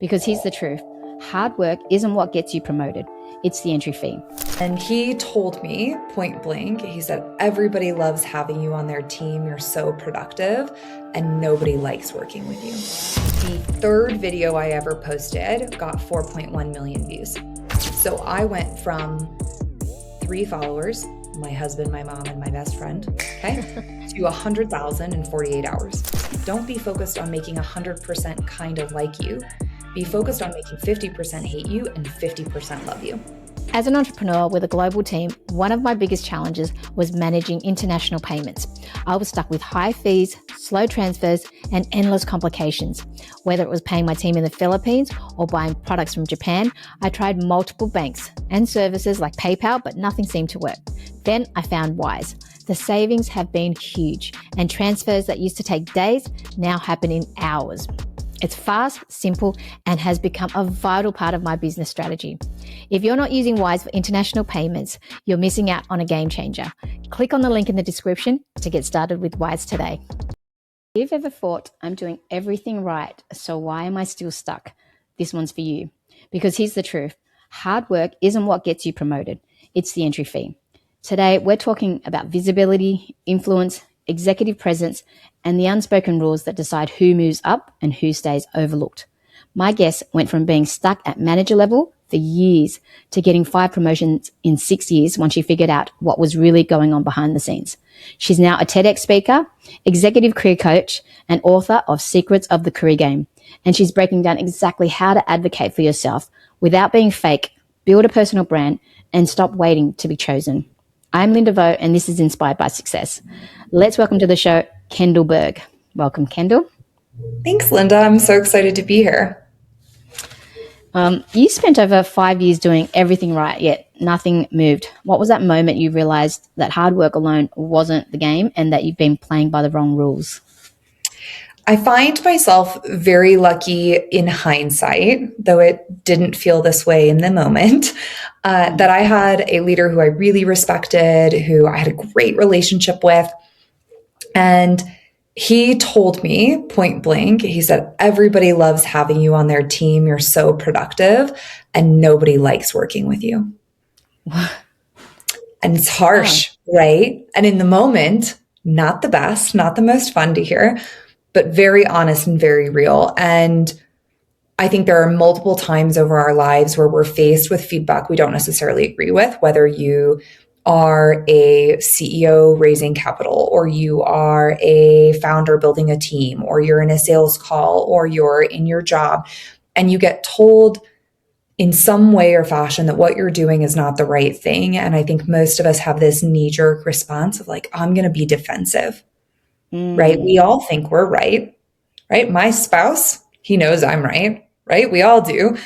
Because here's the truth. Hard work isn't what gets you promoted. It's the entry fee. And he told me point blank, he said, everybody loves having you on their team. You're so productive and nobody likes working with you. The third video I ever posted got 4.1 million views. So I went from 3 followers, my husband, my mom, and my best friend, okay, to 100,000 in 48 hours. Don't be focused on making 100% kind of like you. Be focused on making 50% hate you and 50% love you. As an entrepreneur with a global team, one of my biggest challenges was managing international payments. I was stuck with high fees, slow transfers, and endless complications. Whether it was paying my team in the Philippines or buying products from Japan, I tried multiple banks and services like PayPal, but nothing seemed to work. Then I found Wise. The savings have been huge, and transfers that used to take days now happen in hours. It's fast, simple, and has become a vital part of my business strategy. If you're not using Wise for international payments, you're missing out on a game changer. Click on the link in the description to get started with Wise today. If you've ever thought, I'm doing everything right, so why am I still stuck? This one's for you. Because here's the truth. Hard work isn't what gets you promoted. It's the entry fee. Today, we're talking about visibility, influence, executive presence, and the unspoken rules that decide who moves up and who stays overlooked. My guest went from being stuck at manager level for years to getting 5 promotions in 6 years once she figured out what was really going on behind the scenes. She's now a TEDx speaker, executive career coach, and author of Secrets of the Career Game. And she's breaking down exactly how to advocate for yourself without being fake, build a personal brand, and stop waiting to be chosen. I'm Linda Vo, and this is Inspired by Success. Let's welcome to the show, Kendall Berg. Welcome, Kendall. Thanks, Linda. I'm so excited to be here. You spent over 5 years doing everything right, yet nothing moved. What was that moment you realized that hard work alone wasn't the game and that you've been playing by the wrong rules? I find myself very lucky in hindsight, though it didn't feel this way in the moment, that I had a leader who I really respected, who I had a great relationship with. And he told me point blank, he said, everybody loves having you on their team. You're so productive and nobody likes working with you. And it's harsh, right? And in the moment, not the best, not the most fun to hear, but very honest and very real. And I think there are multiple times over our lives where we're faced with feedback we don't necessarily agree with, whether you are a CEO raising capital, or you are a founder building a team, or you're in a sales call, or you're in your job, and you get told in some way or fashion that what you're doing is not the right thing. And I think most of us have this knee-jerk response of like, I'm going to be defensive. Right? We all think we're right? My spouse, he knows I'm right? We all do.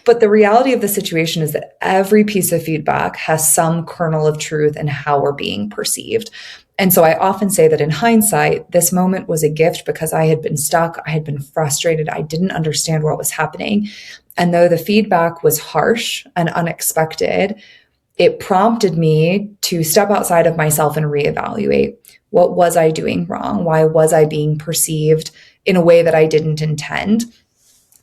But the reality of the situation is that every piece of feedback has some kernel of truth in how we're being perceived. And so I often say that in hindsight, this moment was a gift because I had been stuck. I had been frustrated. I didn't understand what was happening. And though the feedback was harsh and unexpected, it prompted me to step outside of myself and reevaluate. What was I doing wrong? Why was I being perceived in a way that I didn't intend?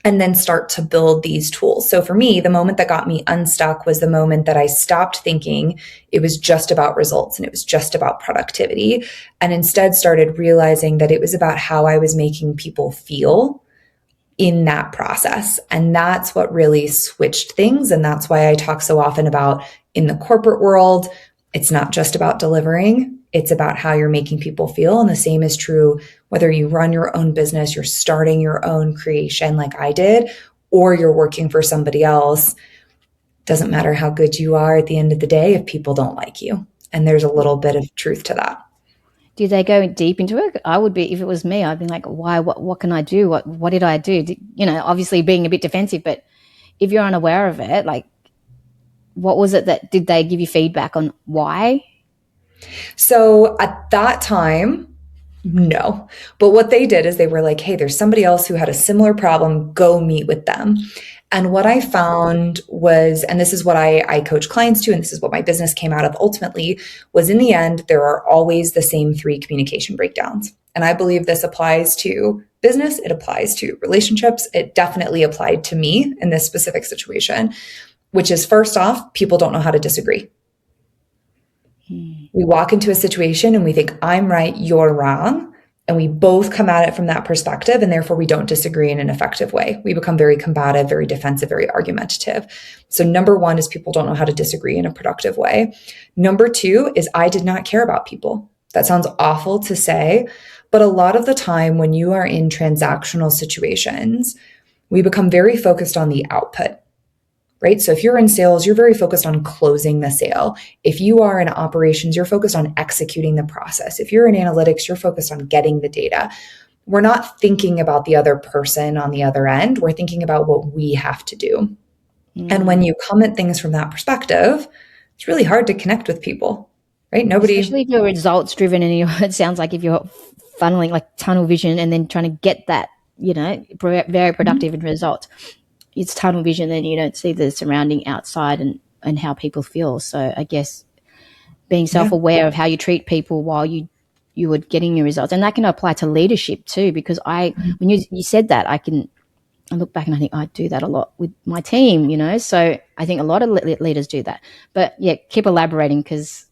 And then start to build these tools. So for me, the moment that got me unstuck was the moment that I stopped thinking it was just about results and it was just about productivity, and instead started realizing that it was about how I was making people feel in that process. And that's what really switched things. And that's why I talk so often about in the corporate world, it's not just about delivering. It's about how you're making people feel. And the same is true whether you run your own business, you're starting your own creation like I did, or you're working for somebody else. Doesn't matter how good you are at the end of the day if people don't like you. And there's a little bit of truth to that. Do they go deep into it? I would be, if it was me, I'd be like, why, what can I do? What did I do? Obviously being a bit defensive, but if you're unaware of it, like, what was it that, did they give you feedback on why? So at that time, no. But what they did is they were like, hey, there's somebody else who had a similar problem. Go meet with them. And what I found was, and this is what I coach clients to, and this is what my business came out of ultimately, was in the end, there are always the same 3 communication breakdowns. And I believe this applies to business, it applies to relationships. It definitely applied to me in this specific situation, which is, first off, people don't know how to disagree. We walk into a situation and we think, I'm right, you're wrong. And we both come at it from that perspective. And therefore, we don't disagree in an effective way. We become very combative, very defensive, very argumentative. So number one is people don't know how to disagree in a productive way. Number two is I did not care about people. That sounds awful to say, but a lot of the time when you are in transactional situations, we become very focused on the output. Right? So if you're in sales, you're very focused on closing the sale. If you are in operations, you're focused on executing the process. If you're in analytics, you're focused on getting the data. We're not thinking about the other person on the other end. We're thinking about what we have to do. And when you come at things from that perspective, it's really hard to connect with people, right? Especially if you're results driven and it sounds like if you're funneling like tunnel vision and then trying to get that, very productive in results. It's tunnel vision and you don't see the surrounding outside and how people feel. So I guess being self-aware of how you treat people while you were getting your results. And that can apply to leadership too, because when you said that, I look back and I think I do that a lot with my team, so I think a lot of leaders do that. But yeah, keep elaborating because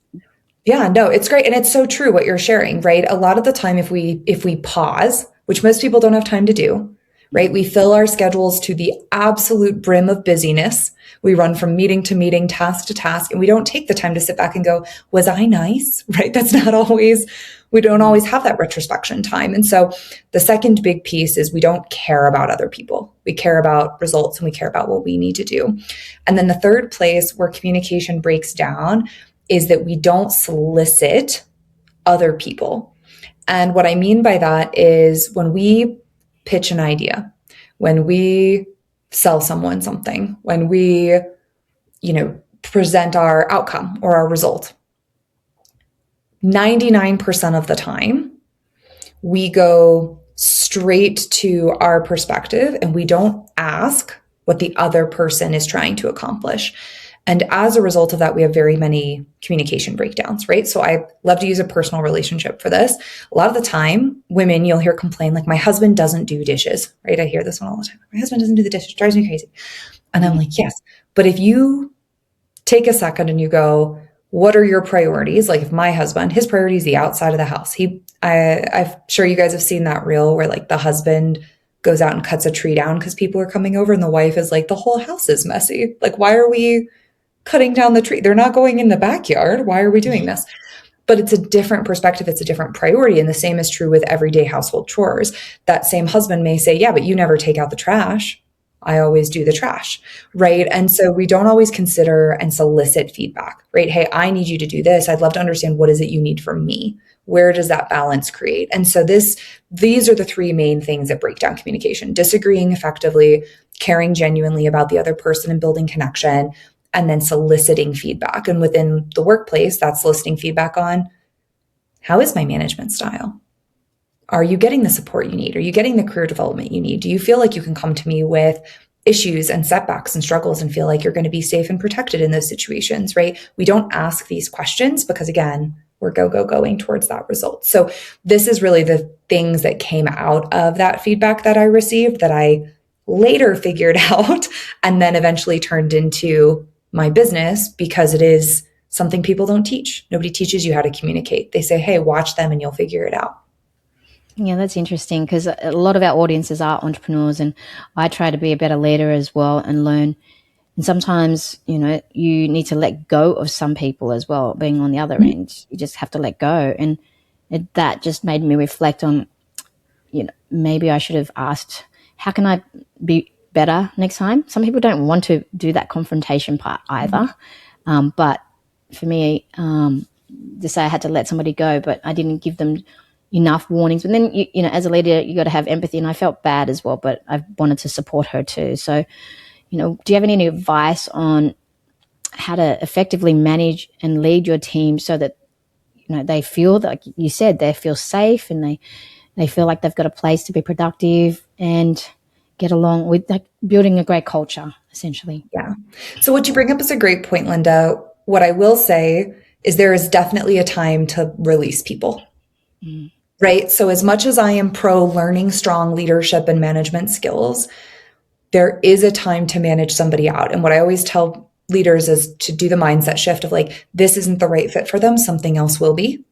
yeah, no, it's great. And it's so true what you're sharing, right? A lot of the time, if we pause, which most people don't have time to do, right? We fill our schedules to the absolute brim of busyness. We run from meeting to meeting, task to task, and we don't take the time to sit back and go, was I nice? Right? We don't always have that retrospection time. And so the second big piece is we don't care about other people. We care about results and we care about what we need to do. And then the third place where communication breaks down is that we don't solicit other people. And what I mean by that is when we pitch an idea, when we sell someone something, when we, present our outcome or our result, 99% of the time, we go straight to our perspective and we don't ask what the other person is trying to accomplish. And as a result of that, we have very many communication breakdowns, right? So I love to use a personal relationship for this. A lot of the time, women, you'll hear complain like, my husband doesn't do dishes, right? I hear this one all the time. My husband doesn't do the dishes, drives me crazy. And I'm like, yes. But if you take a second and you go, what are your priorities? Like if my husband, his priority is the outside of the house. I'm sure you guys have seen that reel where like the husband goes out and cuts a tree down because people are coming over and the wife is like, the whole house is messy. Like, why are we cutting down the tree? They're not going in the backyard. Why are we doing this? But it's a different perspective. It's a different priority. And the same is true with everyday household chores. That same husband may say, yeah, but you never take out the trash. I always do the trash, right? And so we don't always consider and solicit feedback, right? Hey, I need you to do this. I'd love to understand what is it you need from me? Where does that balance create? And so these are the three main things that break down communication: disagreeing effectively, caring genuinely about the other person and building connection, and then soliciting feedback. And within the workplace, that's soliciting feedback on, how is my management style? Are you getting the support you need? Are you getting the career development you need? Do you feel like you can come to me with issues and setbacks and struggles and feel like you're going to be safe and protected in those situations, right? We don't ask these questions because, again, we're going towards that result. So this is really the things that came out of that feedback that I received that I later figured out and then eventually turned into my business, because it is something people don't teach. Nobody teaches you how to communicate. They say, hey, watch them and you'll figure it out. Yeah, that's interesting because a lot of our audiences are entrepreneurs and I try to be a better leader as well and learn. And sometimes, you need to let go of some people as well, being on the other end. You just have to let go. And that just made me reflect on, maybe I should have asked, how can I be better next time? Some people don't want to do that confrontation part either. But for me, to say I had to let somebody go, but I didn't give them enough warnings. And then, as a leader, you got to have empathy. And I felt bad as well, but I wanted to support her too. So, do you have any advice on how to effectively manage and lead your team so that, they feel, like you said, they feel safe and they feel like they've got a place to be productive and get along with, like, building a great culture, essentially? Yeah. So what you bring up is a great point, Linda. What I will say is there is definitely a time to release people. right? So as much as I am pro learning strong leadership and management skills, there is a time to manage somebody out. And what I always tell leaders is to do the mindset shift of like, this isn't the right fit for them, something else will be,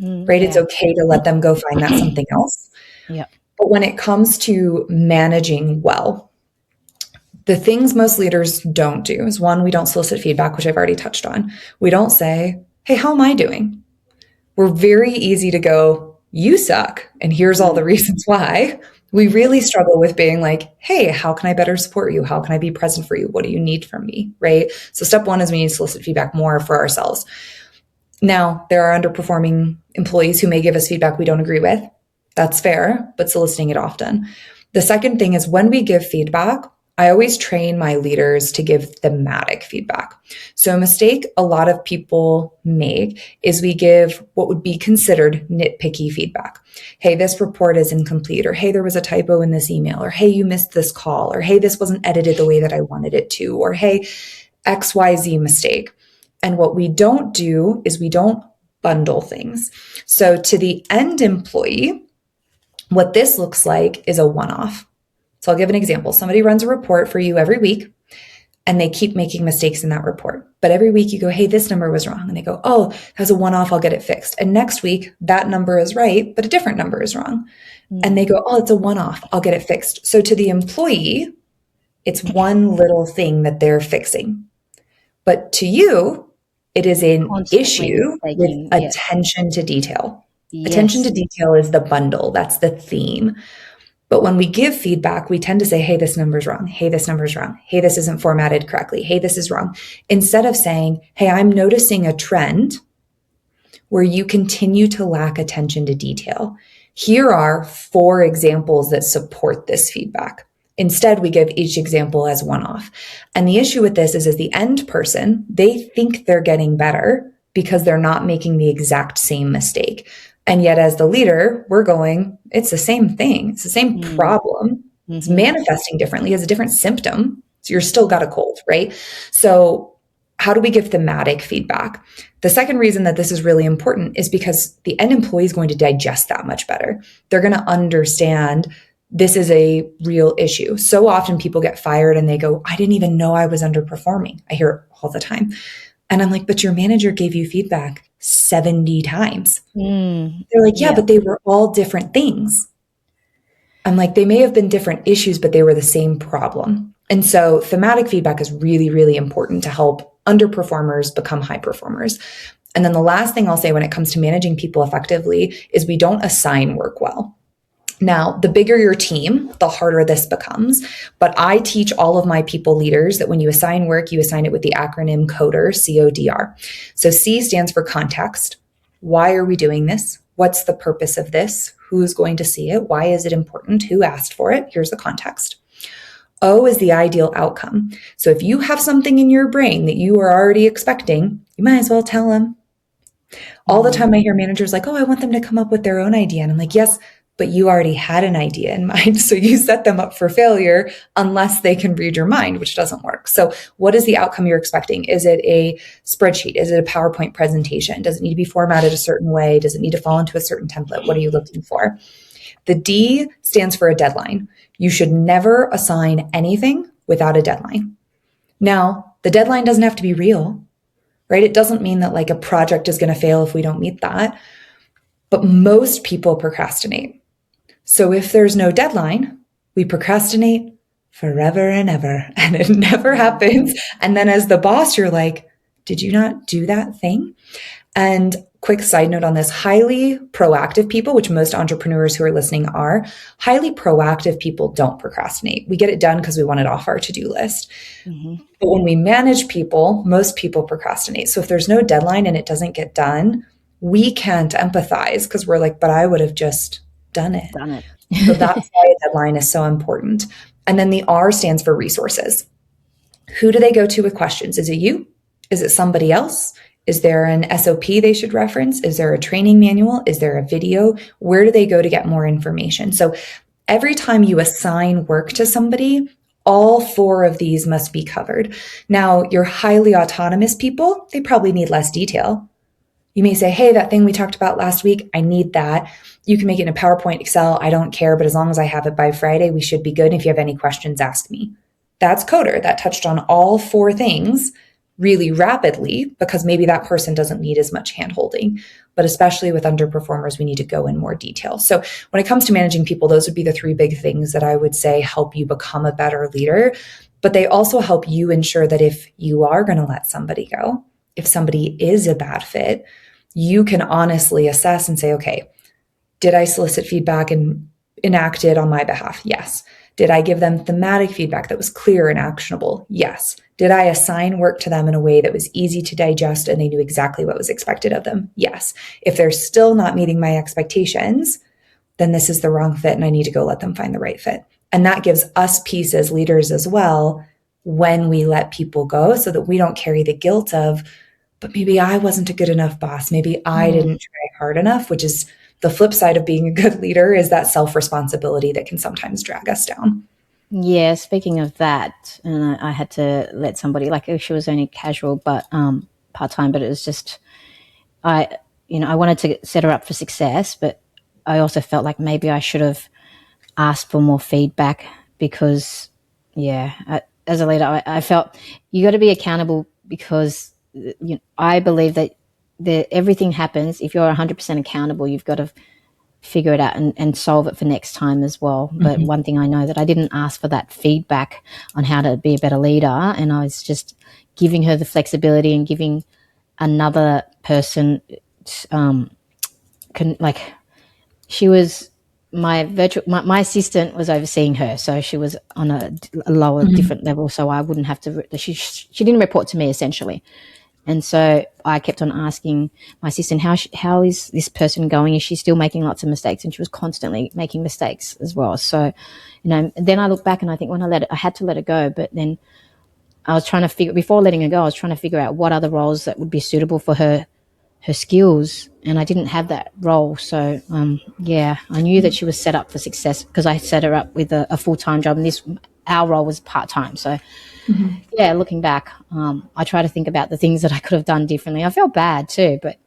right? It's Yeah. okay to let them go find that something else. Yeah. But when it comes to managing well, the things most leaders don't do is one, we don't solicit feedback, which I've already touched on. We don't say, hey, how am I doing? We're very easy to go, you suck. And here's all the reasons why. We really struggle with being like, hey, how can I better support you? How can I be present for you? What do you need from me? Right? So step one is we need to solicit feedback more for ourselves. Now, there are underperforming employees who may give us feedback we don't agree with. That's fair, but soliciting it often. The second thing is when we give feedback, I always train my leaders to give thematic feedback. So a mistake a lot of people make is we give what would be considered nitpicky feedback. Hey, this report is incomplete, or hey, there was a typo in this email, or hey, you missed this call, or hey, this wasn't edited the way that I wanted it to, or hey, XYZ mistake. And what we don't do is we don't bundle things. So to the end employee, what this looks like is a one-off. So I'll give an example. Somebody runs a report for you every week and they keep making mistakes in that report. But every week you go, hey, this number was wrong. And they go, oh, that's a one-off, I'll get it fixed. And next week that number is right, but a different number is wrong. And they go, oh, it's a one-off, I'll get it fixed. So to the employee, it's one little thing that they're fixing. But to you, it is an issue with attention to detail. Yes. Attention to detail is the bundle. That's the theme. But when we give feedback, we tend to say, hey, this number's wrong. Hey, this number's wrong. Hey, this isn't formatted correctly. Hey, this is wrong. Instead of saying, hey, I'm noticing a trend where you continue to lack attention to detail. Here are 4 examples that support this feedback. Instead, we give each example as one-off. And the issue with this is as the end person, they think they're getting better because they're not making the exact same mistake. And yet as the leader, we're going, it's the same thing. It's the same problem. It's manifesting differently. It's a different symptom. So you're still got a cold, right? So how do we give thematic feedback? The second reason that this is really important is because the end employee is going to digest that much better. They're going to understand this is a real issue. So often people get fired and they go, I didn't even know I was underperforming. I hear it all the time. And I'm like, but your manager gave you feedback 70 times. They're like, yeah, but they were all different things. I'm like, they may have been different issues, but they were the same problem. And so thematic feedback is really, really important to help underperformers become high performers. And then the last thing I'll say when it comes to managing people effectively is we don't assign work well. Now, the bigger your team, the harder this becomes. But I teach all of my people leaders that when you assign work, you assign it with the acronym CODR, CODR. So C stands for context. Why are we doing this? What's the purpose of this? Who's going to see it? Why is it important? Who asked for it? Here's the context. O is the ideal outcome. So if you have something in your brain that you are already expecting, you might as well tell them. All the time I hear managers like, oh, I want them to come up with their own idea. And I'm like, yes, but you already had an idea in mind. So you set them up for failure unless they can read your mind, which doesn't work. So what is the outcome you're expecting? Is it a spreadsheet? Is it a PowerPoint presentation? Does it need to be formatted a certain way? Does it need to fall into a certain template? What are you looking for? The D stands for a deadline. You should never assign anything without a deadline. Now, the deadline doesn't have to be real, right? It doesn't mean that like a project is going to fail if we don't meet that. But most people procrastinate. So if there's no deadline, we procrastinate forever and ever, and it never happens. And then as the boss, you're like, did you not do that thing? And quick side note on this, highly proactive people, which most entrepreneurs who are listening are, highly proactive people don't procrastinate. We get it done because we want it off our to-do list. But when we manage people, most people procrastinate. So if there's no deadline and it doesn't get done, we can't empathize because we're like, but I would have just done it. So that's why a deadline is so important. And then the R stands for resources. Who do they go to with questions? Is it you? Is it somebody else? Is there an SOP they should reference? Is there a training manual? Is there a video? Where do they go to get more information? So every time you assign work to somebody, all 4 of these must be covered. Now, your highly autonomous people, they probably need less detail. You may say, hey, that thing we talked about last week, I need that. You can make it in a PowerPoint, Excel, I don't care, but as long as I have it by Friday, we should be good. If you have any questions, ask me. That's Coder. That touched on all 4 things really rapidly because maybe that person doesn't need as much handholding. But especially with underperformers, we need to go in more detail. So when it comes to managing people, those would be the 3 big things that I would say help you become a better leader. But they also help you ensure that if you are going to let somebody go, if somebody is a bad fit, you can honestly assess and say, okay, did I solicit feedback and enact it on my behalf? Yes. Did I give them thematic feedback that was clear and actionable? Yes. Did I assign work to them in a way that was easy to digest and they knew exactly what was expected of them? Yes. If they're still not meeting my expectations, then this is the wrong fit and I need to go let them find the right fit. And that gives us peace as leaders as well when we let people go so that we don't carry the guilt of, but maybe I wasn't a good enough boss. Maybe I didn't try hard enough, which is the flip side of being a good leader, is that self-responsibility that can sometimes drag us down. Yeah, speaking of that, and I had to let somebody, like, she was only casual, but part-time, but it was just, I wanted to set her up for success, but I also felt like maybe I should have asked for more feedback because, as a leader, I felt you got to be accountable because I believe that everything happens. If you're 100% accountable, you've got to figure it out and solve it for next time as well. But one thing I know that I didn't ask for that feedback on how to be a better leader, and I was just giving her the flexibility and giving another person she was my assistant was overseeing her, so she was on a lower different level, so I wouldn't have to she didn't report to me essentially. And so I kept on asking my assistant, how is this person going? Is she still making lots of mistakes? And she was constantly making mistakes as well. So, then I look back and I think I had to let it go. But then I was trying to before letting her go, I was trying to figure out what other roles that would be suitable for her skills. And I didn't have that role. So, I knew that she was set up for success because I set her up with a full-time job, and our role was part-time. So, looking back, I try to think about the things that I could have done differently. I felt bad too, but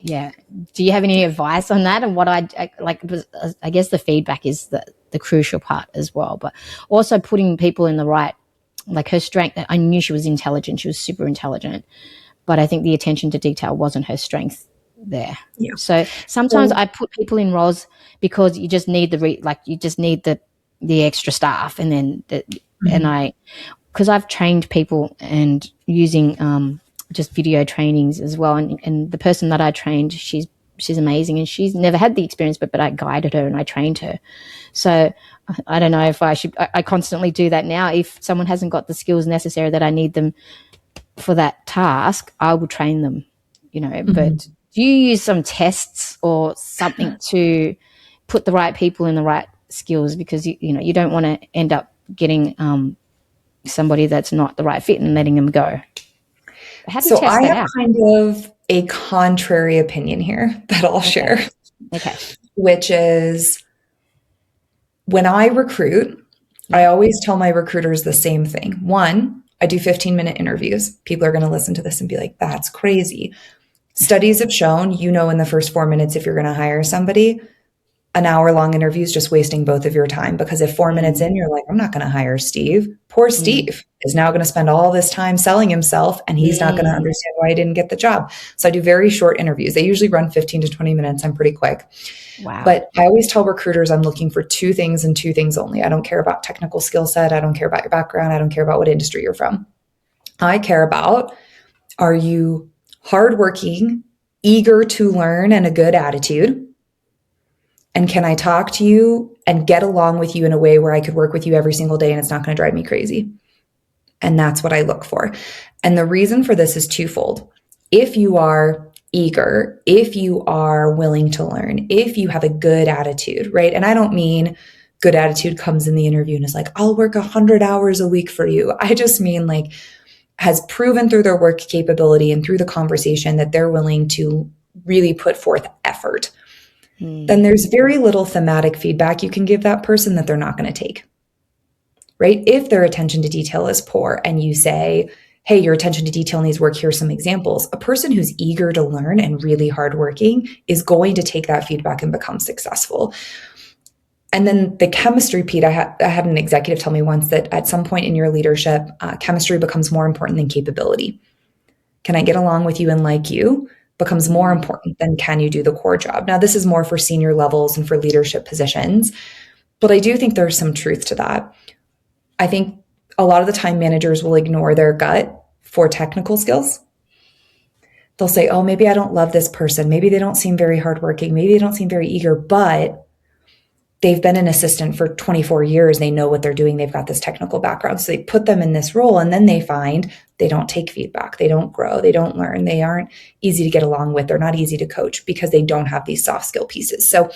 do you have any advice on that? And what I guess the feedback is the crucial part as well, but also putting people in the right, like her strength. I knew she was intelligent. She was super intelligent, but I think the attention to detail wasn't her strength there. Yeah. So sometimes I put people in roles because you just need the extra staff, and then because I've trained people and using just video trainings as well. And the person that I trained, she's amazing, and she's never had the experience, but I guided her and I trained her. So I don't know if I constantly do that now. If someone hasn't got the skills necessary that I need them for that task, I will train them, but do you use some tests or something to put the right people in the right skills? Because, you don't want to end up getting somebody that's not the right fit and letting them go. How do you test that out? I have kind of a contrary opinion here that I'll share. Okay. Which is, when I recruit, I always tell my recruiters the same thing. 1, I do 15-minute interviews. People are going to listen to this and be like, that's crazy. Studies have shown, in the first 4 minutes, if you're going to hire somebody, an hour-long interview is just wasting both of your time, because if 4 minutes in, you're like, I'm not going to hire Steve. Poor Steve is now going to spend all this time selling himself, and he's not going to understand why he didn't get the job. So I do very short interviews. They usually run 15 to 20 minutes. I'm pretty quick. Wow. But I always tell recruiters I'm looking for 2 things and 2 things only. I don't care about technical skill set. I don't care about your background. I don't care about what industry you're from. I care about, are you hardworking, eager to learn, and a good attitude? And can I talk to you and get along with you in a way where I could work with you every single day and it's not going to drive me crazy? And that's what I look for. And the reason for this is twofold. If you are eager, if you are willing to learn, if you have a good attitude, right? And I don't mean good attitude comes in the interview and is like, I'll work 100 hours a week for you. I just mean has proven through their work capability and through the conversation that they're willing to really put forth effort. Then there's very little thematic feedback you can give that person that they're not going to take, right? If their attention to detail is poor and you say, hey, your attention to detail needs work. Here's some examples. A person who's eager to learn and really hardworking is going to take that feedback and become successful. And then the chemistry, Pete, I had an executive tell me once that at some point in your leadership, chemistry becomes more important than capability. Can I get along with you and like you becomes more important than can you do the core job? Now, this is more for senior levels and for leadership positions, but I do think there's some truth to that. I think a lot of the time managers will ignore their gut for technical skills. They'll say, oh, maybe I don't love this person. Maybe they don't seem very hardworking. Maybe they don't seem very eager, but they've been an assistant for 24 years. They know what they're doing. They've got this technical background. So they put them in this role, and then they find they don't take feedback. They don't grow. They don't learn. They aren't easy to get along with. They're not easy to coach because they don't have these soft skill pieces. So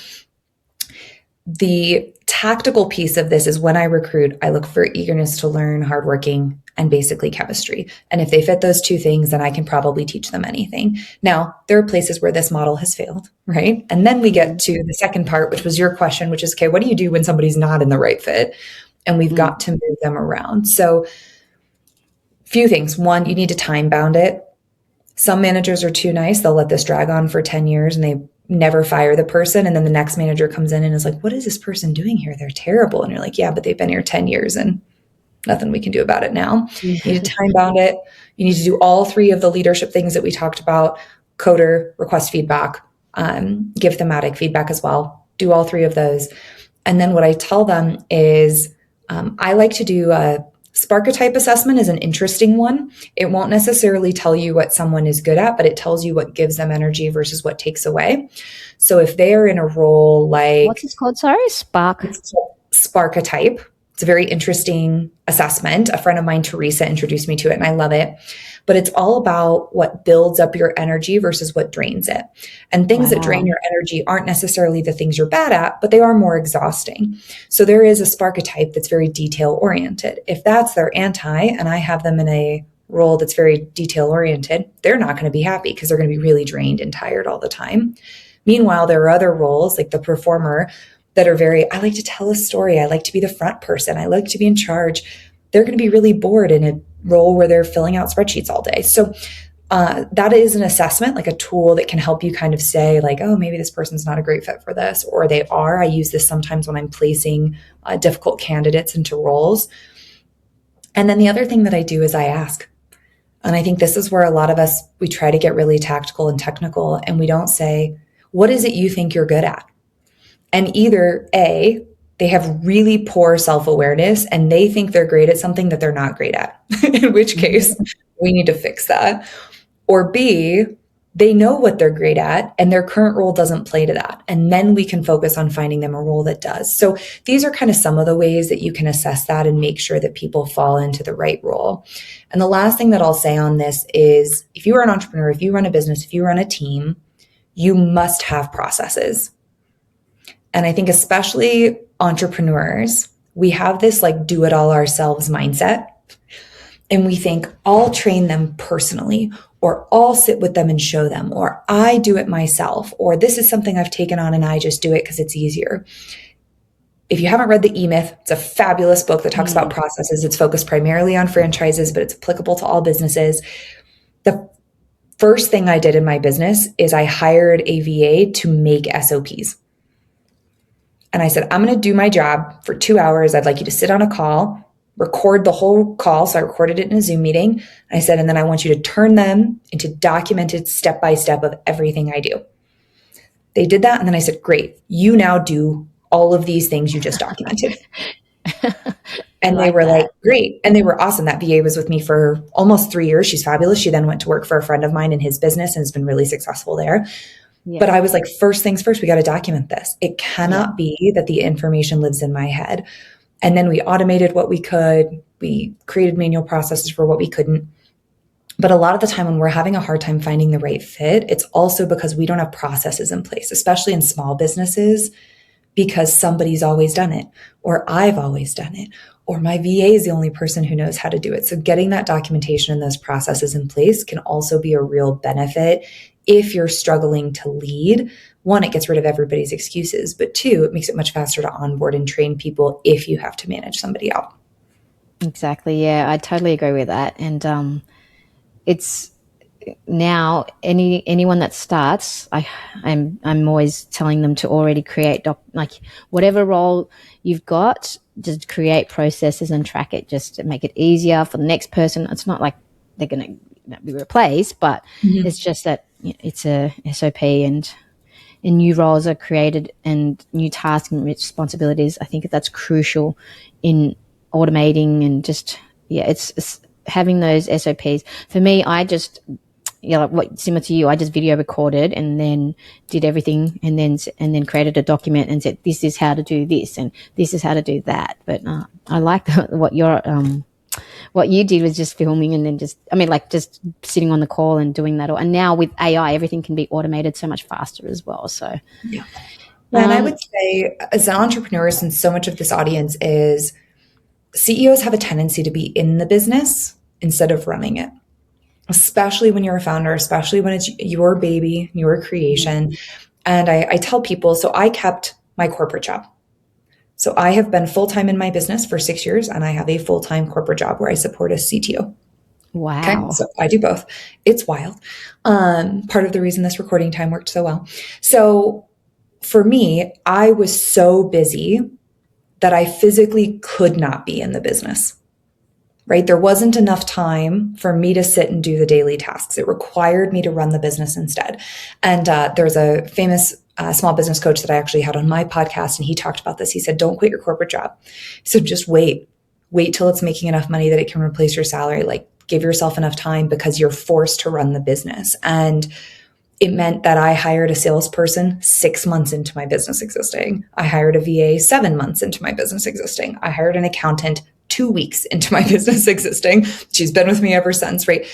the tactical piece of this is when I recruit, I look for eagerness to learn, hardworking, and basically chemistry. And if they fit those two things, then I can probably teach them anything. Now, there are places where this model has failed, right? And then we get to the second part, which was your question, which is, okay, what do you do when somebody's not in the right fit? And we've got to move them around. So few things. One, you need to time bound it. Some managers are too nice. They'll let this drag on for 10 years and they never fire the person. And then the next manager comes in and is like, what is this person doing here? They're terrible. And you're like, yeah, but they've been here 10 years and nothing we can do about it now. You need to time bound it. You need to do all three of the leadership things that we talked about: coder, request feedback, give thematic feedback as well. Do all three of those. And then what I tell them is I like to do a Sparketype assessment is an interesting one. It won't necessarily tell you what someone is good at, but it tells you what gives them energy versus what takes away. So if they are in a role like... What's it called? Sorry, Sparketype. It's a very interesting assessment. A friend of mine, Teresa, introduced me to it and I love it. But it's all about what builds up your energy versus what drains it. And things that drain your energy aren't necessarily the things you're bad at, but they are more exhausting. So there is a Sparketype that's very detail oriented. If that's their anti, and I have them in a role that's very detail oriented, they're not going to be happy because they're going to be really drained and tired all the time. Meanwhile, there are other roles like the performer that are very, I like to tell a story. I like to be the front person. I like to be in charge. They're going to be really bored in a role where they're filling out spreadsheets all day. So that is an assessment, like a tool that can help you kind of say like, oh, maybe this person's not a great fit for this, or they are. I use this sometimes when I'm placing difficult candidates into roles. And then the other thing that I do is I ask. And I think this is where a lot of us, we try to get really tactical and technical, and we don't say, what is it you think you're good at? And either A, they have really poor self-awareness and they think they're great at something that they're not great at, in which case we need to fix that. Or B, they know what they're great at and their current role doesn't play to that. And then we can focus on finding them a role that does. So these are kind of some of the ways that you can assess that and make sure that people fall into the right role. And the last thing that I'll say on this is, if you are an entrepreneur, if you run a business, if you run a team, you must have processes. And I think especially entrepreneurs, we have this like do it all ourselves mindset. And we think I'll train them personally, or I'll sit with them and show them, or I do it myself, or this is something I've taken on and I just do it because it's easier. If you haven't read The E-Myth, it's a fabulous book that talks about processes. It's focused primarily on franchises, but it's applicable to all businesses. The first thing I did in my business is I hired a VA to make SOPs. And I said, I'm going to do my job for 2 hours. I'd like you to sit on a call, record the whole call. So I recorded it in a Zoom meeting. I said, and then I want you to turn them into documented step-by-step of everything I do. They did that. And then I said, great, you now do all of these things you just documented. And they were like, great. And they were awesome. That VA was with me for almost 3 years. She's fabulous. She then went to work for a friend of mine in his business and has been really successful there. Yeah. But I was like, first things first, we got to document this. It cannot be that the information lives in my head. And then we automated what we could. We created manual processes for what we couldn't. But a lot of the time when we're having a hard time finding the right fit, it's also because we don't have processes in place, especially in small businesses, because somebody's always done it, or I've always done it, or my VA is the only person who knows how to do it. So getting that documentation and those processes in place can also be a real benefit if you're struggling to lead. One, it gets rid of everybody's excuses, but two, it makes it much faster to onboard and train people if you have to manage somebody out. Exactly. Yeah, I totally agree with that. And it's now anyone that starts, I'm always telling them to already create like whatever role you've got, just create processes and track it, just to make it easier for the next person. It's not like they're going to be replaced, but Mm-hmm. it's just that it's a SOP, and new roles are created and new tasks and responsibilities. I think that's crucial in automating and just, yeah, it's having those SOPs. For me, I just, like what, similar to you, I just video recorded and then did everything, and then created a document and said, this is how to do this and this is how to do that. But I like what you did was just filming and then just sitting on the call and doing that. And now with AI, everything can be automated so much faster as well. So, Yeah. And I would say, as an entrepreneur, since so much of this audience is CEOs, have a tendency to be in the business instead of running it, especially when you're a founder, especially when it's your baby, your creation. And I tell people, so I kept my corporate job. So I have been full-time in my business for 6 years, and I have a full-time corporate job where I support a CTO. Okay, wow. so I do both. It's wild. Part of the reason this recording time worked so well. So for me, I was so busy that I physically could not be in the business, right? There wasn't enough time for me to sit and do the daily tasks. It required me to run the business instead. And there's a famous small business coach that I actually had on my podcast, and he talked about this. He said, don't quit your corporate job. So just wait till it's making enough money that it can replace your salary. Like, give yourself enough time, because you're forced to run the business. And it meant that I hired a salesperson 6 months into my business existing. I hired a VA 7 months into my business existing. I hired an accountant 2 weeks into my business existing. She's been with me ever since, right?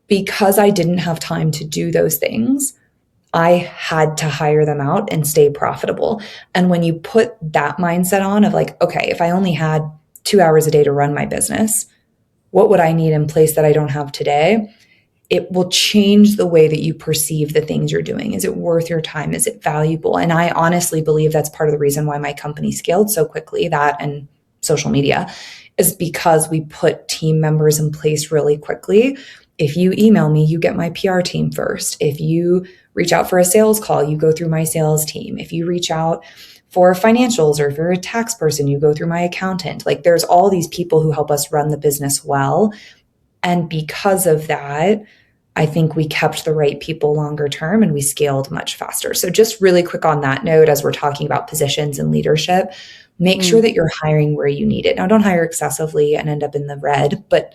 Because I didn't have time to do those things, I had to hire them out and stay profitable. And when you put that mindset on of like, okay, if I only had 2 hours a day to run my business, what would I need in place that I don't have today? It will change the way that you perceive the things you're doing. Is it worth your time? Is it valuable? And I honestly believe that's part of the reason why my company scaled so quickly, that and social media, is because we put team members in place really quickly. If you email me, you get my PR team first. If you reach out for a sales call, you go through my sales team. If you reach out for financials, or if you're a tax person, you go through my accountant. Like, there's all these people who help us run the business well. And because of that, I think we kept the right people longer term, and we scaled much faster. So just really quick on that note, as we're talking about positions and leadership, make sure that you're hiring where you need it. Now, don't hire excessively and end up in the red, but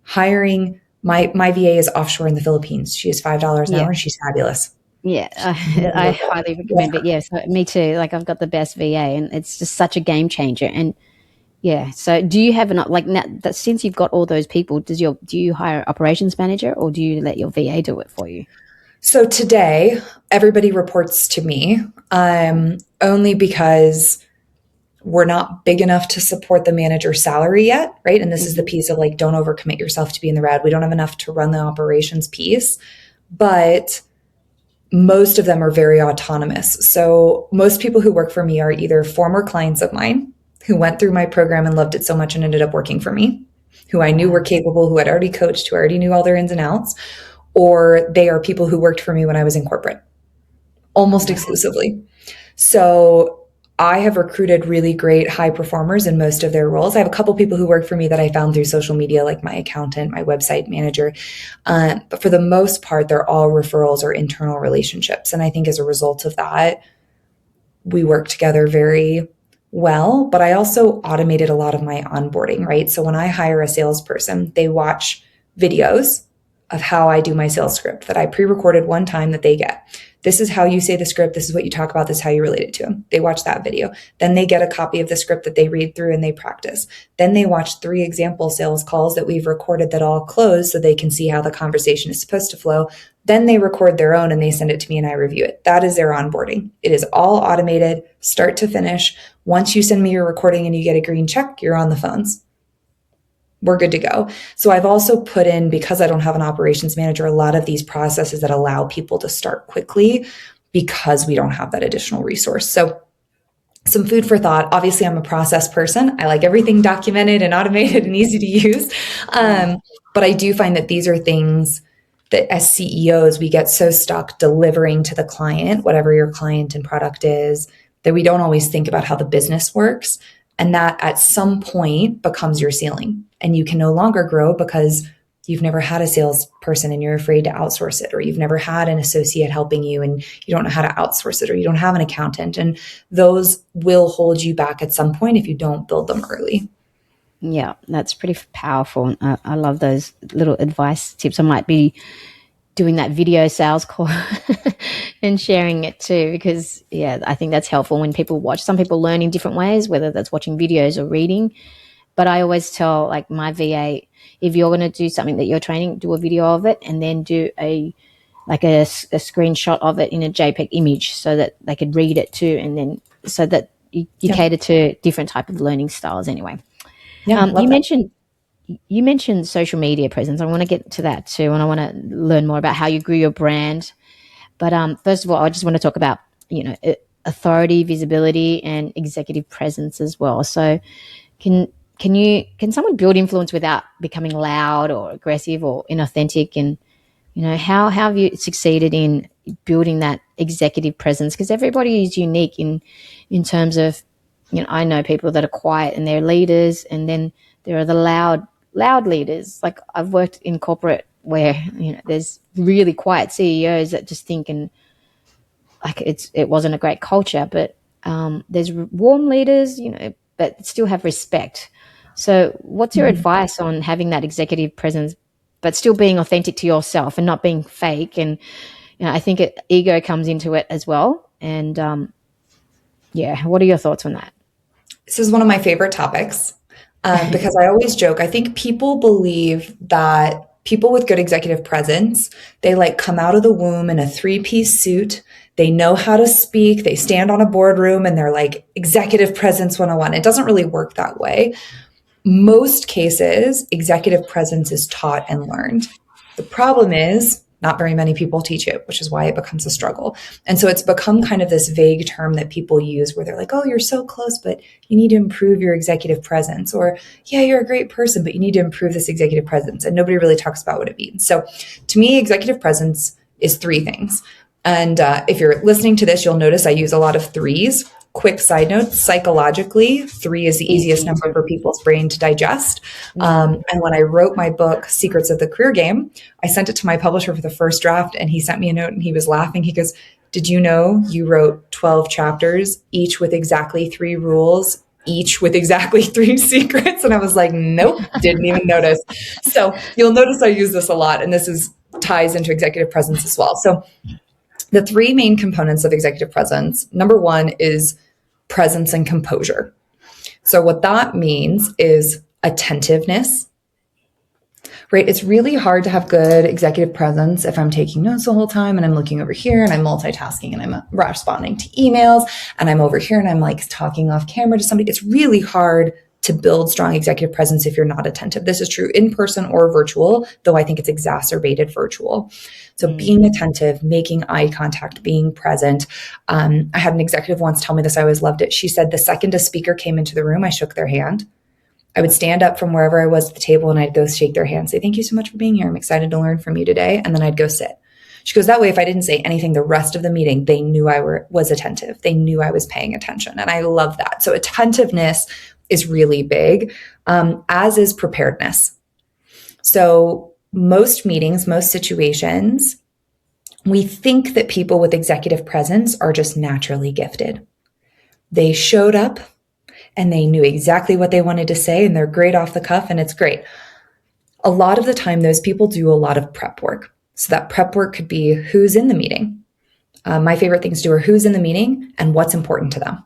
hiring, my VA is offshore in the Philippines. She is $5 an hour and she's fabulous. Yeah, I highly recommend it. Yeah, so me too. Like, I've got the best VA, and it's just such a game changer. And yeah, so do you have now that since you've got all those people, do you hire an operations manager, or do you let your VA do it for you? So today, everybody reports to me, only because we're not big enough to support the manager's salary yet, right? And this is the piece of like, don't overcommit yourself to be in the red. We don't have enough to run the operations piece, but most of them are very autonomous. So most people who work for me are either former clients of mine who went through my program and loved it so much and ended up working for me, who I knew were capable, who had already coached, who already knew all their ins and outs, or they are people who worked for me when I was in corporate, almost exclusively. So I have recruited really great high performers in most of their roles. I have a couple people who work for me that I found through social media, like my accountant, my website manager. But for the most part, they're all referrals or internal relationships. And I think as a result of that, we work together very well. But I also automated a lot of my onboarding, right? So when I hire a salesperson, they watch videos of how I do my sales script that I pre-recorded one time that they get. This is how you say the script. This is what you talk about. This is how you relate it to them. They watch that video. Then they get a copy of the script that they read through and they practice. Then they watch 3 example sales calls that we've recorded that all close so they can see how the conversation is supposed to flow. Then they record their own and they send it to me and I review it. That is their onboarding. It is all automated, start to finish. Once you send me your recording and you get a green check, you're on the phones. We're good to go. So I've also put in, because I don't have an operations manager, a lot of these processes that allow people to start quickly because we don't have that additional resource. So some food for thought. Obviously, I'm a process person. I like everything documented and automated and easy to use. But I do find that these are things that as CEOs, we get so stuck delivering to the client, whatever your client and product is, that we don't always think about how the business works. And that at some point becomes your ceiling. And you can no longer grow because you've never had a salesperson and you're afraid to outsource it, or you've never had an associate helping you and you don't know how to outsource it, or you don't have an accountant. And those will hold you back at some point if you don't build them early. Yeah, that's pretty powerful. I love those little advice tips. I might be doing that video sales call and sharing it too, because yeah, I think that's helpful when people watch. Some people learn in different ways, whether that's watching videos or reading. But I always tell like my VA, if you're going to do something that you're training, do a video of it and then do a screenshot of it in a JPEG image so that they could read it too. And then so that you cater to different type of learning styles anyway. Yeah, You mentioned social media presence. I want to get to that too, and I want to learn more about how you grew your brand. But first of all, I just want to talk about authority, visibility, and executive presence as well. So, can someone build influence without becoming loud or aggressive or inauthentic? And how have you succeeded in building that executive presence? Because everybody is unique in terms of, I know people that are quiet and they're leaders, and then there are the loud leaders. Like I've worked in corporate where there's really quiet CEOs that just think and like it wasn't a great culture, but there's warm leaders, but still have respect. So what's your advice on having that executive presence, but still being authentic to yourself and not being fake? And I think ego comes into it as well. And what are your thoughts on that? This is one of my favorite topics because I always joke. I think people believe that people with good executive presence, they like come out of the womb in a 3-piece suit. They know how to speak. They stand on a boardroom and they're like executive presence 101. It doesn't really work that way. Most cases, executive presence is taught and learned. The problem is not very many people teach it, which is why it becomes a struggle. And so it's become kind of this vague term that people use where they're like, oh, you're so close, but you need to improve your executive presence. Or, yeah, you're a great person, but you need to improve this executive presence. And nobody really talks about what it means. So to me, executive presence is 3 things. And if you're listening to this, you'll notice I use a lot of 3s. Quick side note, psychologically, 3 is the easiest number for people's brain to digest. And when I wrote my book, Secrets of the Career Game, I sent it to my publisher for the first draft and he sent me a note and he was laughing. He goes, did you know you wrote 12 chapters, each with exactly 3 rules, each with exactly 3 secrets? And I was like, nope, didn't even notice. So you'll notice I use this a lot, and this ties into executive presence as well. So the 3 main components of executive presence, number 1 is presence and composure. So what that means is attentiveness, right? It's really hard to have good executive presence if I'm taking notes the whole time and I'm looking over here and I'm multitasking and I'm responding to emails and I'm over here and I'm like talking off camera to somebody. It's really hard to build strong executive presence if you're not attentive. This is true in person or virtual, though I think it's exacerbated virtual. So being attentive, making eye contact, being present. I had an executive once tell me this. I always loved it. She said, the second a speaker came into the room, I shook their hand. I would stand up from wherever I was at the table and I'd go shake their hand, say, thank you so much for being here. I'm excited to learn from you today. And then I'd go sit. She goes, that way, if I didn't say anything the rest of the meeting, they knew I was attentive. They knew I was paying attention. And I love that. So attentiveness is really big, as is preparedness. So most meetings, most situations, we think that people with executive presence are just naturally gifted. They showed up and they knew exactly what they wanted to say and they're great off the cuff and it's great. A lot of the time, those people do a lot of prep work. So that prep work could be who's in the meeting. My favorite things to do are who's in the meeting and what's important to them.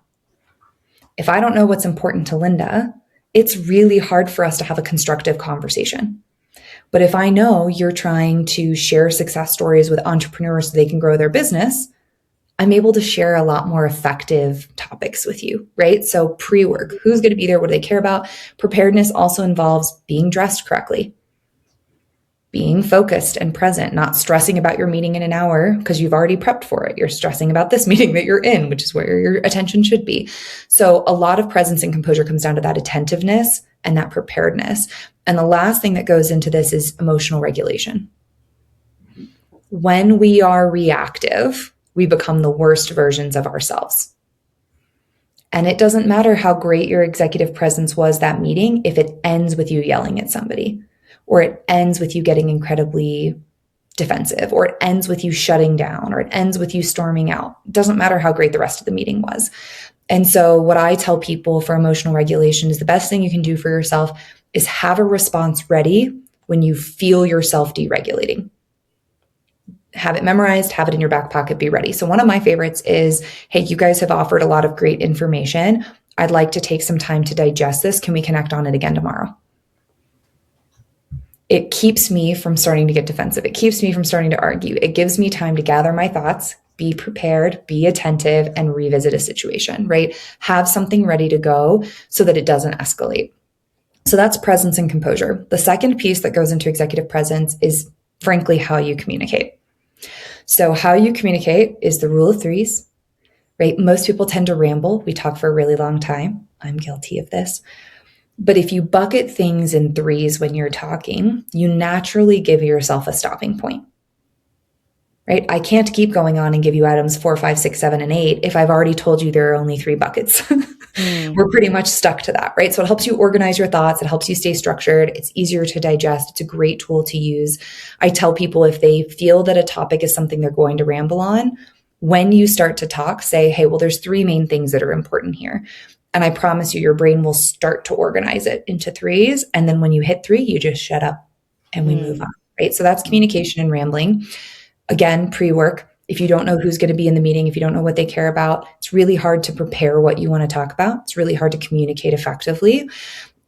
If I don't know what's important to Linda, it's really hard for us to have a constructive conversation. But if I know you're trying to share success stories with entrepreneurs so they can grow their business, I'm able to share a lot more effective topics with you, right? So pre-work, who's going to be there? What do they care about? Preparedness also involves being dressed correctly. being focused and present, not stressing about your meeting in an hour because you've already prepped for it. You're stressing about this meeting that you're in, which is where your attention should be. So a lot of presence and composure comes down to that attentiveness and that preparedness. And the last thing that goes into this is emotional regulation. When we are reactive, we become the worst versions of ourselves. And it doesn't matter how great your executive presence was that meeting if it ends with you yelling at somebody, or it ends with you getting incredibly defensive, or it ends with you shutting down, or it ends with you storming out. It doesn't matter how great the rest of the meeting was. And so what I tell people for emotional regulation is the best thing you can do for yourself is have a response ready when you feel yourself deregulating. Have it memorized, have it in your back pocket, be ready. So one of my favorites is, hey, you guys have offered a lot of great information. I'd like to take some time to digest this. Can we connect on it again tomorrow? It keeps me from starting to get defensive. It keeps me from starting to argue. It gives me time to gather my thoughts, be prepared, be attentive, and revisit a situation, right? Have something ready to go so that it doesn't escalate. So that's presence and composure. The second piece that goes into executive presence is, frankly, how you communicate. So how you communicate is the rule of threes, right? Most people tend to ramble. We talk for a really long time. I'm guilty of this. But if you bucket things in threes when you're talking, you naturally give yourself a stopping point, right? I can't keep going on and give you items 4, 5, 6, 7, and 8 if I've already told you there are only 3 buckets. We're pretty much stuck to that, right? So it helps you organize your thoughts. It helps you stay structured. It's easier to digest. It's a great tool to use. I tell people if they feel that a topic is something they're going to ramble on, when you start to talk, say, hey, well, there's 3 main things that are important here. And I promise you, your brain will start to organize it into threes. And then when you hit 3, you just shut up and we move on, right? So that's communication and rambling. Again, pre-work. If you don't know who's going to be in the meeting, if you don't know what they care about, it's really hard to prepare what you want to talk about. It's really hard to communicate effectively.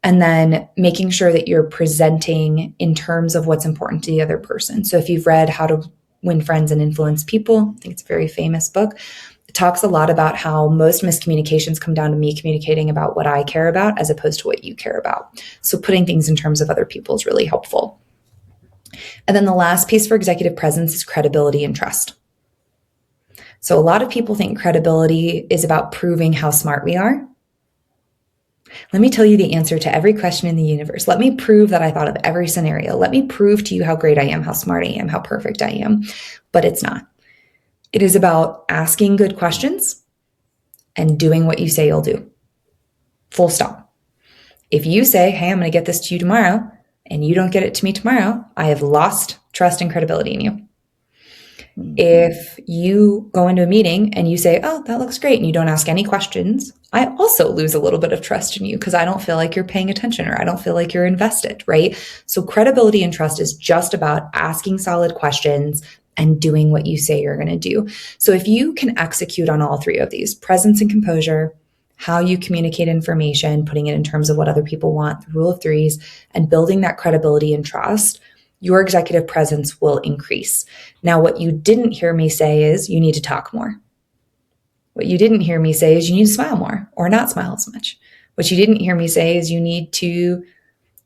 And then making sure that you're presenting in terms of what's important to the other person. So if you've read How to Win Friends and Influence People, I think it's a very famous book. It talks a lot about how most miscommunications come down to me communicating about what I care about as opposed to what you care about. So putting things in terms of other people is really helpful. And then the last piece for executive presence is credibility and trust. So a lot of people think credibility is about proving how smart we are. Let me tell you the answer to every question in the universe. Let me prove that I thought of every scenario. Let me prove to you how great I am, how smart I am, how perfect I am. But it's not. It is about asking good questions and doing what you say you'll do. Full stop. If you say, hey, I'm going to get this to you tomorrow, and you don't get it to me tomorrow, I have lost trust and credibility in you. If you go into a meeting and you say, oh, that looks great, and you don't ask any questions, I also lose a little bit of trust in you because I don't feel like you're paying attention or I don't feel like you're invested, right? So credibility and trust is just about asking solid questions and doing what you say you're going to do. So if you can execute on all 3 of these, presence and composure, how you communicate information, putting it in terms of what other people want, the rule of threes, and building that credibility and trust, your executive presence will increase. Now, what you didn't hear me say is you need to talk more. What you didn't hear me say is you need to smile more or not smile as much. What you didn't hear me say is you need to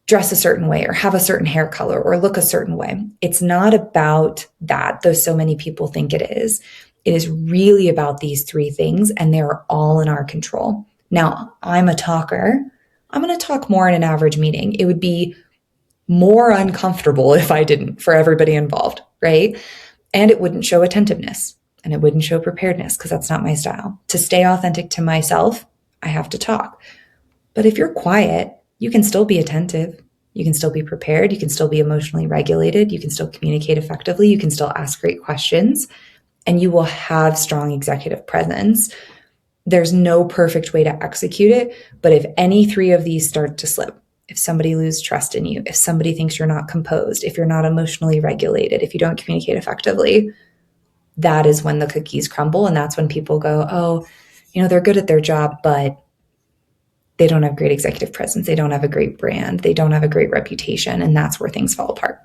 dress a certain way or have a certain hair color or look a certain way. It's not about that, though so many people think it is. It is really about these 3 things, and they're all in our control. Now, I'm a talker. I'm going to talk more in an average meeting. It would be more uncomfortable if I didn't for everybody involved, right? And it wouldn't show attentiveness and it wouldn't show preparedness because that's not my style. To stay authentic to myself, I have to talk. But if you're quiet, you can still be attentive. You can still be prepared. You can still be emotionally regulated. You can still communicate effectively. You can still ask great questions, and you will have strong executive presence. There's no perfect way to execute it, but if any 3 of these start to slip, if somebody loses trust in you, if somebody thinks you're not composed, if you're not emotionally regulated, if you don't communicate effectively, that is when the cookies crumble. And that's when people go, oh, they're good at their job, but they don't have great executive presence. They don't have a great brand. They don't have a great reputation. And that's where things fall apart.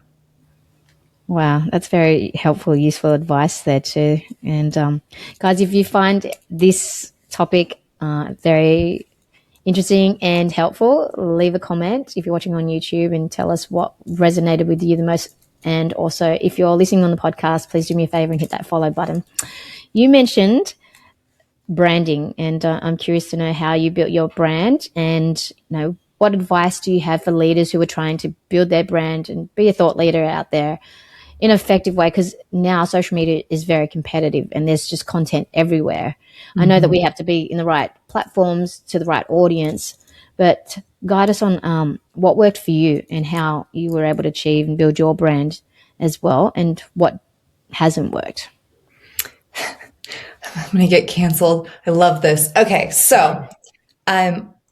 Wow, that's very helpful, useful advice there too. And guys, if you find this topic very interesting and helpful, leave a comment if you're watching on YouTube and tell us what resonated with you the most And also, if you're listening on the podcast, please do me a favor and hit that follow button. You mentioned branding, and I'm curious to know how you built your brand, and what advice do you have for leaders who are trying to build their brand and be a thought leader out there in an effective way? Because now social media is very competitive and there's just content everywhere. I know that we have to be in the right platforms to the right audience, but guide us on what worked for you and how you were able to achieve and build your brand as well, and what hasn't worked. I'm going to get canceled. I love this. Okay. So,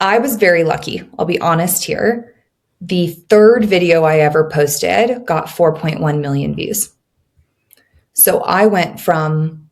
I was very lucky. I'll be honest here. The third video I ever posted got 4.1 million views. So I went from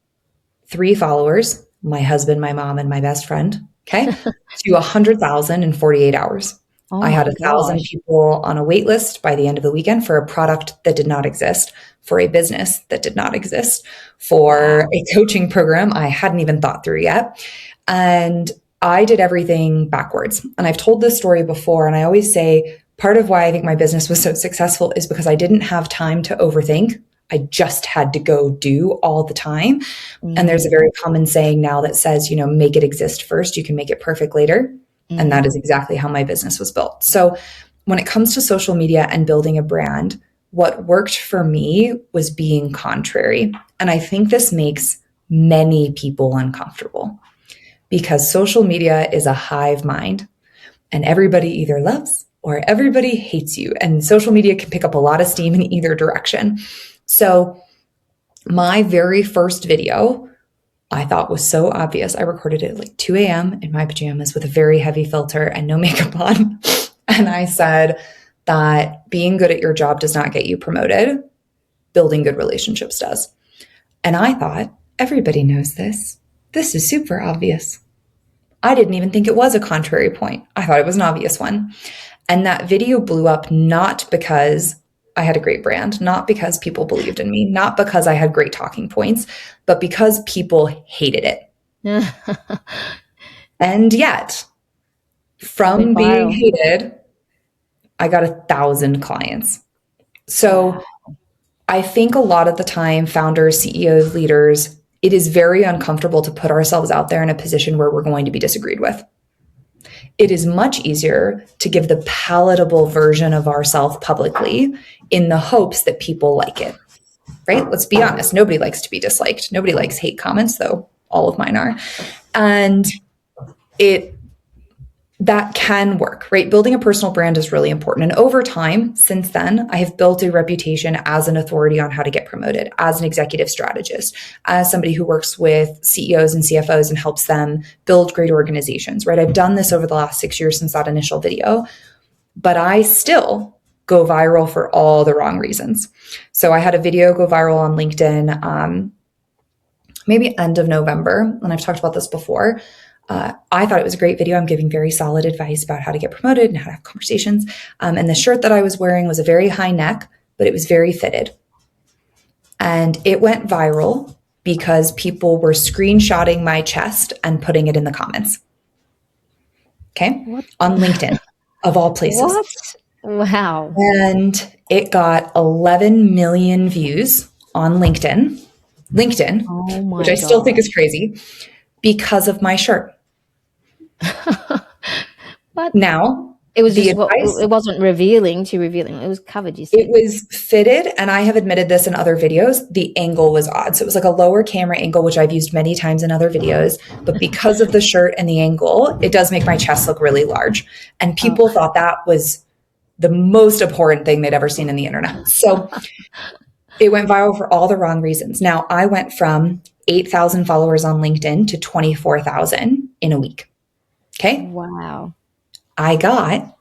3 followers, my husband, my mom, and my best friend, okay, to 100,000 in 48 hours. Oh I had my 1,000 gosh. people on a wait list by the end of the weekend for a product that did not exist, for a business that did not exist, for a coaching program I hadn't even thought through yet. And I did everything backwards. And I've told this story before, and I always say part of why I think my business was so successful is because I didn't have time to overthink. I just had to go do all the time. And there's a very common saying now that says, make it exist first, you can make it perfect later. And that is exactly how my business was built. So when it comes to social media and building a brand, what worked for me was being contrary. And I think this makes many people uncomfortable because social media is a hive mind and everybody either loves or everybody hates you. And social media can pick up a lot of steam in either direction. So my very first video, I thought was so obvious. I recorded it at like 2 a.m. in my pajamas with a very heavy filter and no makeup on. And I said that being good at your job does not get you promoted. Building good relationships does. And I thought, everybody knows this. This is super obvious. I didn't even think it was a contrary point. I thought it was an obvious one. And that video blew up not because I had a great brand, not because people believed in me, not because I had great talking points, but because people hated it. And yet, from being hated, I got 1,000 clients. So I think a lot of the time, founders, CEOs, leaders, it is very uncomfortable to put ourselves out there in a position where we're going to be disagreed with. It is much easier to give the palatable version of ourselves publicly in the hopes that people like it, right? Let's be honest. Nobody likes to be disliked. Nobody likes hate comments, though all of mine are. And that can work, right? Building a personal brand is really important. And over time, since then, I have built a reputation as an authority on how to get promoted, as an executive strategist, as somebody who works with CEOs and CFOs and helps them build great organizations, right? I've done this over the last 6 years since that initial video, but I still go viral for all the wrong reasons. So I had a video go viral on LinkedIn, maybe end of November, and I've talked about this before. I thought it was a great video. I'm giving very solid advice about how to get promoted and how to have conversations. And the shirt that I was wearing was a very high neck, but it was very fitted. And it went viral because people were screenshotting my chest and putting it in the comments. Okay. What? On LinkedIn, of all places. What? Wow. And it got 11 million views on LinkedIn, which I still think is crazy, because of my shirt. But now it was just it wasn't revealing. It was covered. You said it was fitted, and I have admitted this in other videos. The angle was odd, so it was like a lower camera angle, which I've used many times in other videos. But because of the shirt and the angle, it does make my chest look really large, and people thought that was the most abhorrent thing they'd ever seen in the internet. So it went viral for all the wrong reasons. Now I went from 8,000 followers on LinkedIn to 24,000 in a week. Okay. Wow. I got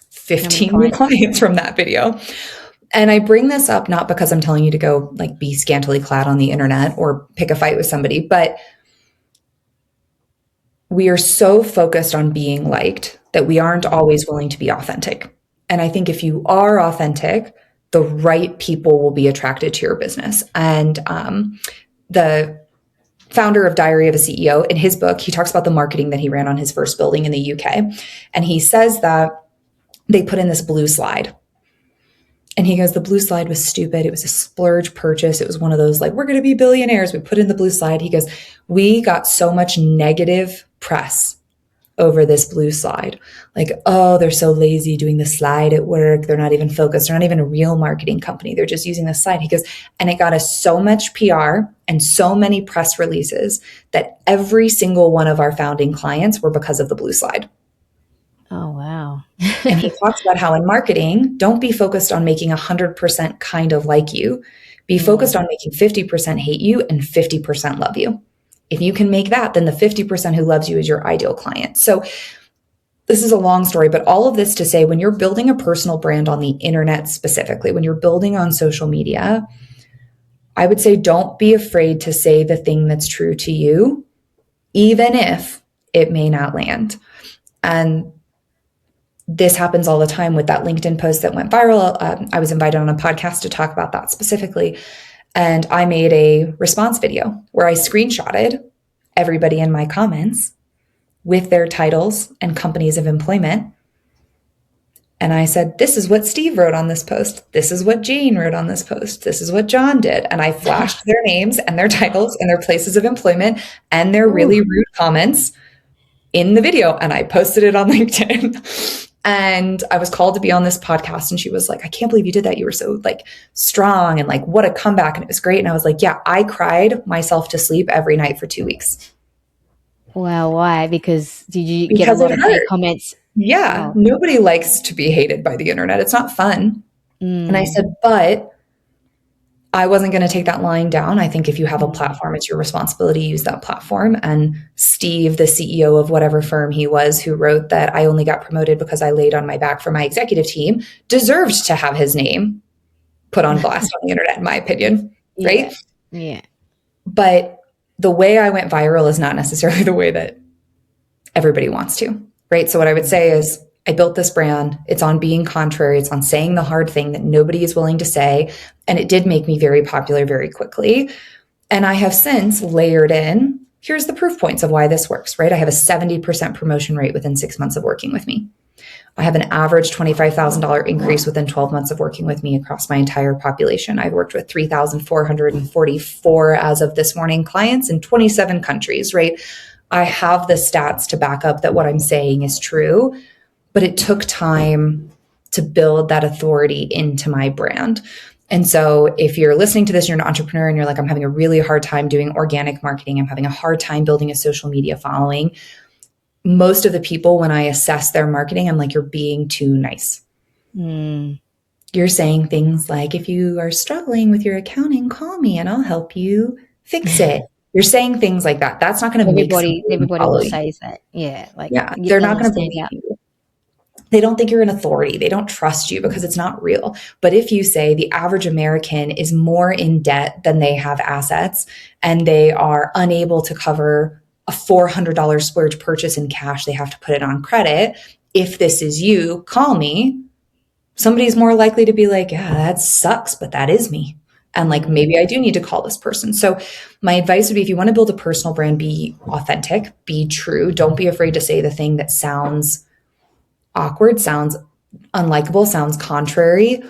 15 new clients from that video. And I bring this up not because I'm telling you to go like be scantily clad on the internet or pick a fight with somebody, but we are so focused on being liked that we aren't always willing to be authentic. And I think if you are authentic, the right people will be attracted to your business. And the founder of Diary of a CEO, in his book, he talks about the marketing that he ran on his first building in the UK. And he says that they put in this blue slide. And he goes, the blue slide was stupid. It was a splurge purchase. It was one of those like, we're going to be billionaires. We put in the blue slide. He goes, we got so much negative press over this blue slide. Like, oh, they're so lazy doing the slide at work. They're not even focused. They're not even a real marketing company. They're just using the slide. He goes, and it got us so much PR and so many press releases that every single one of our founding clients were because of the blue slide. Oh, wow. And he talks about how in marketing, don't be focused on making 100% kind of like you. Be focused on making 50% hate you and 50% love you. If you can make that, then the 50% who loves you is your ideal client. So this is a long story, but all of this to say, when you're building a personal brand on the internet specifically, when you're building on social media, I would say don't be afraid to say the thing that's true to you, even if it may not land. And this happens all the time with that LinkedIn post that went viral. I was invited on a podcast to talk about that specifically. And I made a response video where I screenshotted everybody in my comments with their titles and companies of employment. And I said, this is what Steve wrote on this post. This is what Jane wrote on this post. This is what John did. And I flashed their names and their titles and their places of employment and their really rude comments in the video. And I posted it on LinkedIn. And I was called to be on this podcast, and she was like, I can't believe you did that. You were so like strong and like, what a comeback. And it was great. And I was like, yeah, I cried myself to sleep every night for 2 weeks. Wow. Why? Because did you get a lot of hate comments? Yeah. Nobody likes to be hated by the internet. It's not fun. And I said, but I wasn't going to take that lying down. I think if you have a platform, it's your responsibility to use that platform. And Steve, the CEO of whatever firm he was, who wrote that I only got promoted because I laid on my back for my executive team, deserved to have his name put on blast on the internet, in my opinion. Right? Yeah. But the way I went viral is not necessarily the way that everybody wants to. Right? So what I would say is, I built this brand. It's on being contrary. It's on saying the hard thing that nobody is willing to say. And it did make me very popular very quickly. And I have since layered in, here's the proof points of why this works, right? I have a 70% promotion rate within 6 months of working with me. I have an average $25,000 increase within 12 months of working with me across my entire population. I've worked with 3,444 as of this morning clients in 27 countries, right? I have the stats to back up that what I'm saying is true. But it took time to build that authority into my brand. And so if you're listening to this, you're an entrepreneur and you're like, I'm having a really hard time doing organic marketing. I'm having a hard time building a social media following. Most of the people, when I assess their marketing, I'm like, you're being too nice. You're saying things like, if you are struggling with your accounting, call me and I'll help you fix it. You're saying things like that. That's not going to make everybody will say that. Yeah. Like, yeah, they're not going to believe you. They don't think you're an authority. They don't trust you because it's not real. But if you say the average American is more in debt than they have assets and they are unable to cover a $400 splurge purchase in cash, they have to put it on credit. If this is you, call me. Somebody's more likely to be like, yeah, that sucks, but that is me. And like, maybe I do need to call this person. So my advice would be, if you want to build a personal brand, be authentic, be true. Don't be afraid to say the thing that sounds awkward, sounds unlikable, sounds contrary.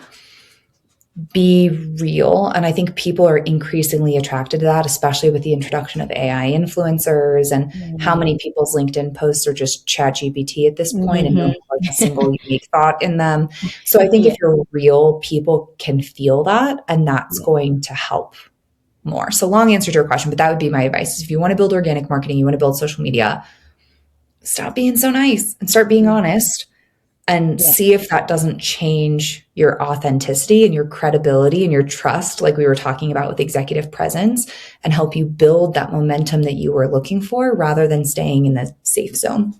Be real. And I think people are increasingly attracted to that, especially with the introduction of AI influencers and how many people's LinkedIn posts are just ChatGPT at this point and don't have like a single unique thought in them. So I think if you're real, people can feel that, and that's going to help more. So long answer to your question, but that would be my advice. If you want to build organic marketing, you want to build social media, stop being so nice and start being honest. And see if that doesn't change your authenticity and your credibility and your trust, like we were talking about with executive presence, and help you build that momentum that you were looking for rather than staying in the safe zone.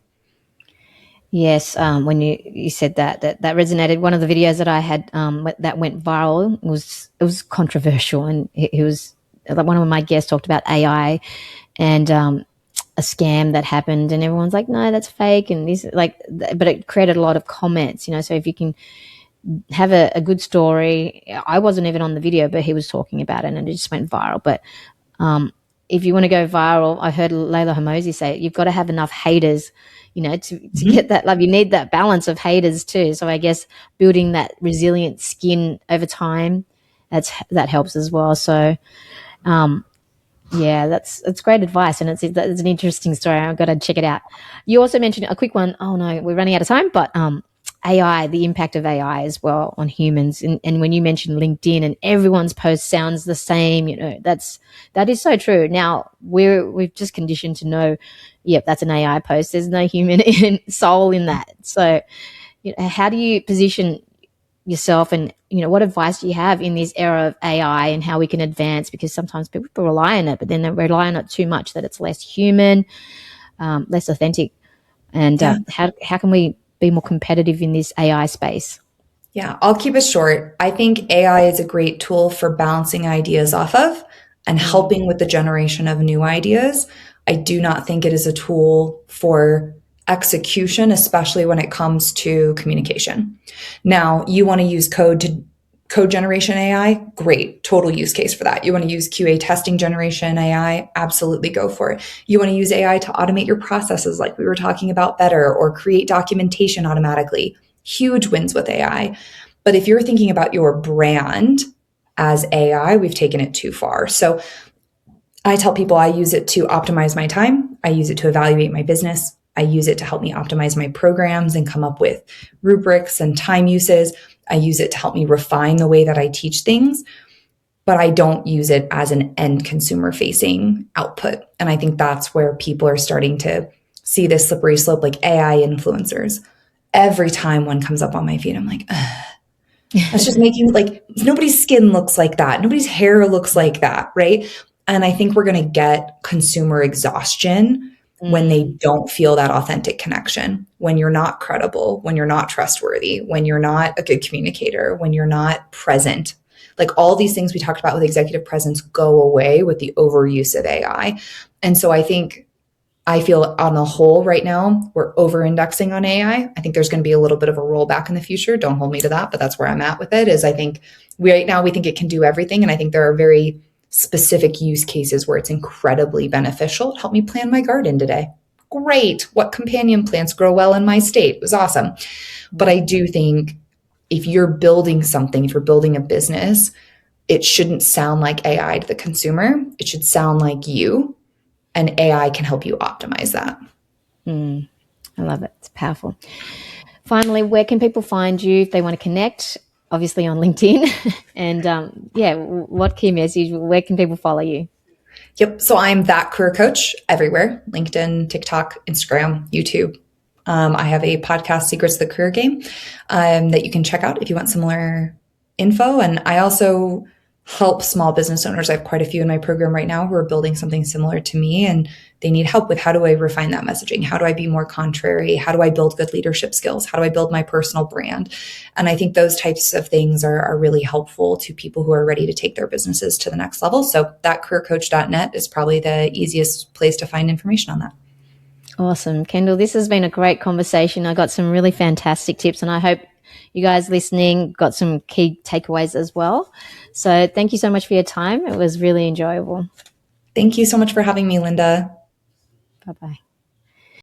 Yes, when you said that resonated. One of the videos that I had that went viral was controversial, and it was like one of my guests talked about AI and a scam that happened, and everyone's like, no, that's fake, and this like, but it created a lot of comments, so if you can have a good story. I wasn't even on the video, but he was talking about it and it just went viral. But if you want to go viral, I heard Layla Hamosi say it, you've got to have enough haters, to get that love. You need that balance of haters too. So I guess building that resilient skin over time, that helps as well. So, yeah, that's great advice, and it's an interesting story. I've got to check it out. You also mentioned a quick one. Oh no, we're running out of time, but AI, the impact of AI as well on humans, and when you mentioned LinkedIn and everyone's post sounds the same, that is so true. Now we've just conditioned to know, yep, that's an AI post. There's no human soul in that. So, how do you position yourself, and what advice do you have in this era of AI and how we can advance, because sometimes people rely on it, but then they rely on it too much that it's less human, less authentic, and how can we be more competitive in this AI space? Yeah, I'll keep it short. I think AI is a great tool for bouncing ideas off of and helping with the generation of new ideas. I do not think it is a tool for execution, especially when it comes to communication. Now, you want to use code generation AI? Great, total use case for that. You want to use QA testing generation AI? Absolutely go for it. You want to use AI to automate your processes like we were talking about better, or create documentation automatically? Huge wins with AI. But if you're thinking about your brand as AI, we've taken it too far. So I tell people I use it to optimize my time. I use it to evaluate my business. I use it to help me optimize my programs and come up with rubrics and time uses. I use it to help me refine the way that I teach things, but I don't use it as an end consumer facing output. And I think that's where people are starting to see this slippery slope, like AI influencers. Every time one comes up on my feed, I'm like, ugh. That's just making, like, nobody's skin looks like that. Nobody's hair looks like that, right? And I think we're going to get consumer exhaustion when they don't feel that authentic connection, when you're not credible, when you're not trustworthy, when you're not a good communicator, when you're not present. Like, all these things we talked about with executive presence go away with the overuse of AI. And so I feel on the whole right now, we're over-indexing on AI. I think there's going to be a little bit of a rollback in the future. Don't hold me to that, but that's where I'm at with it. Is I think right now we think it can do everything. And I think there are very specific use cases where it's incredibly beneficial. It helped me plan my garden today. Great. What companion plants grow well in my state? It was awesome. But I do think if you're building something, if you're building a business, it shouldn't sound like AI to the consumer. It should sound like you. And AI can help you optimize that. I love it. It's powerful. Finally, where can people find you if they want to connect? Obviously on LinkedIn. And what key message, where can people follow you? Yep. So I'm that career coach everywhere: LinkedIn, TikTok, Instagram, YouTube. I have a podcast, Secrets of the Career Game, that you can check out if you want similar info. And I also help small business owners. I have quite a few in my program right now who are building something similar to me, and they need help with, how do I refine that messaging? How do I be more contrary? How do I build good leadership skills? How do I build my personal brand? And I think those types of things are really helpful to people who are ready to take their businesses to the next level. So thatcareercoach.net is probably the easiest place to find information on that. Awesome. Kendall, this has been a great conversation. I got some really fantastic tips, and I hope you guys listening got some key takeaways as well. So thank you so much for your time. It was really enjoyable. Thank you so much for having me, Linda. Bye-bye.